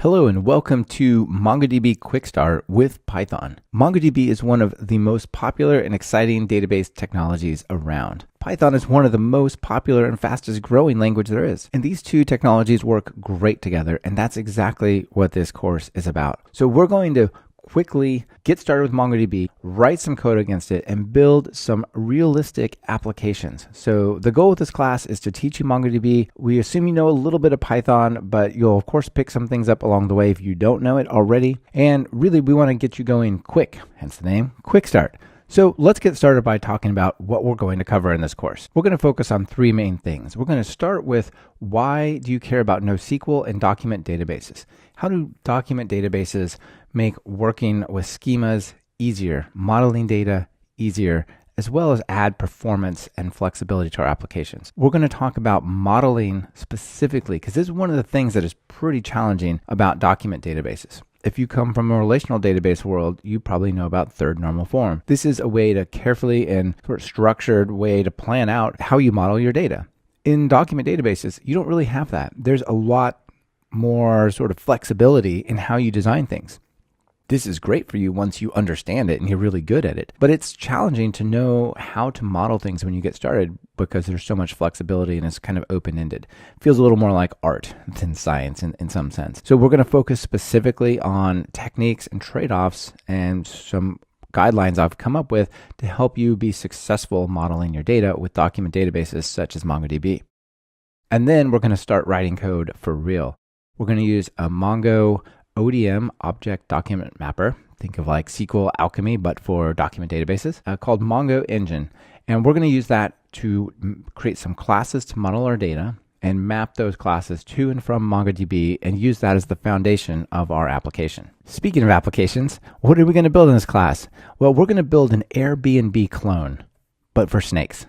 Hello and welcome to MongoDB Quick Start with Python. MongoDB is one of the most popular and exciting database technologies around. Python is one of the most popular and fastest growing language there is. And these two technologies work great together, and that's exactly what this course is about. So we're going to quickly get started with MongoDB, write some code against it, and build some realistic applications. So the goal of this class is to teach you MongoDB. We assume you know a little bit of Python, but you'll of course pick some things up along the way if you don't know it already. And really, we want to get you going quick, hence the name, Quick Start. So let's get started by talking about what we're going to cover in this course. We're going to focus on three main things. We're going to start with why do you care about NoSQL and document databases? How do document databases make working with schemas easier, modeling data easier, as well as add performance and flexibility to our applications? We're going to talk about modeling specifically, because this is one of the things that is pretty challenging about document databases. If you come from a relational database world, you probably know about third normal form. This is a way to carefully and sort of structured way to plan out how you model your data. In document databases, you don't really have that. There's a lot more sort of flexibility in how you design things. This is great for you once you understand it and you're really good at it. But it's challenging to know how to model things when you get started because there's so much flexibility and it's kind of open-ended. It feels a little more like art than science in some sense. So we're going to focus specifically on techniques and trade-offs and some guidelines I've come up with to help you be successful modeling your data with document databases such as MongoDB. And then we're going to start writing code for real. We're going to use a MongoDB object document mapper. Think of like SQL Alchemy, but for document databases, called mongoengine. And we're going to use that to create some classes to model our data and map those classes to and from MongoDB and use that as the foundation of our application. Speaking of applications, what are we going to build in this class? Well, we're going to build an Airbnb clone, but for snakes.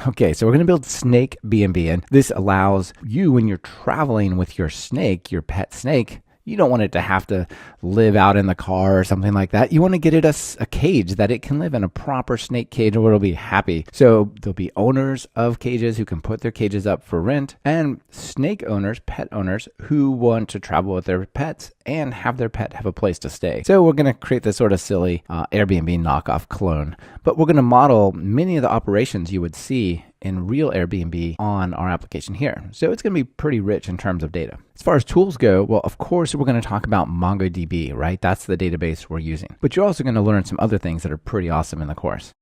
Okay, so we're going to build Snake BNB, and this allows you, when you're traveling with your snake, your pet snake, you don't want it to have to live out in the car or something like that. You want to get it a cage that it can live in, a proper snake cage where it'll be happy. So there'll be owners of cages who can put their cages up for rent, and snake owners, pet owners, who want to travel with their pets and have their pet have a place to stay. So we're going to create this sort of silly Airbnb knockoff clone, but we're going to model many of the operations you would see in real Airbnb on our application here. So it's going to be pretty rich in terms of data. As far as tools go, well, of course, we're going to talk about MongoDB, right? That's the database we're using. But you're also going to learn some other things that are pretty awesome in the course.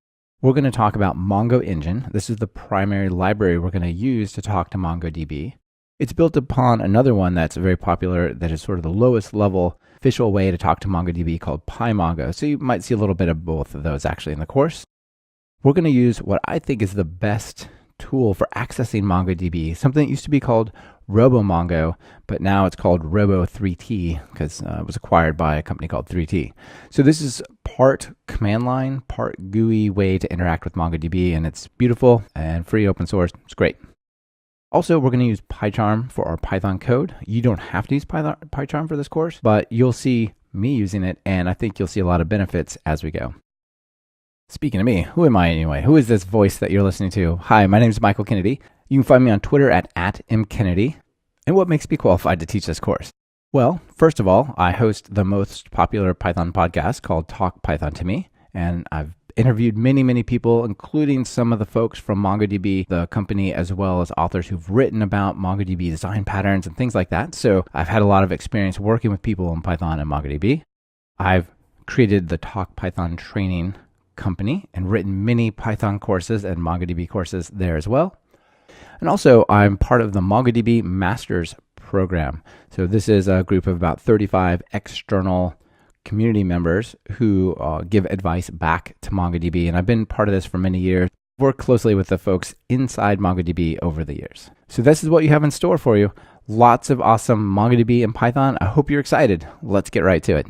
We're going to talk about MongoEngine. This is the primary library we're going to use to talk to MongoDB. It's built upon another one that's very popular that is sort of the lowest level official way to talk to MongoDB called PyMongo. So you might see a little bit of both of those actually in the course. We're going to use what I think is the best tool for accessing MongoDB, something that used to be called RoboMongo, but now it's called Robo3T because it was acquired by a company called 3T. So this is part command line, part GUI way to interact with MongoDB, and it's beautiful and free, open source. It's great. Also, we're going to use PyCharm for our Python code. You don't have to use PyCharm for this course, but you'll see me using it, and I think you'll see a lot of benefits as we go. Speaking of me, who am I anyway? Who is this voice that you're listening to? Hi, my name is Michael Kennedy. You can find me on Twitter at @mkennedy. And what makes me qualified to teach this course? Well, first of all, I host the most popular Python podcast called Talk Python to Me. And I've interviewed many people, including some of the folks from MongoDB, the company, as well as authors who've written about MongoDB design patterns and things like that. So I've had a lot of experience working with people in Python and MongoDB. I've created the Talk Python training company and written many Python courses and MongoDB courses there as well. And also I'm part of the MongoDB Masters program. So this is a group of about 35 external community members who give advice back to MongoDB. And I've been part of this for many years. Worked closely with the folks inside MongoDB over the years. So this is what you have in store for you. Lots of awesome MongoDB and Python. I hope you're excited. Let's get right to it.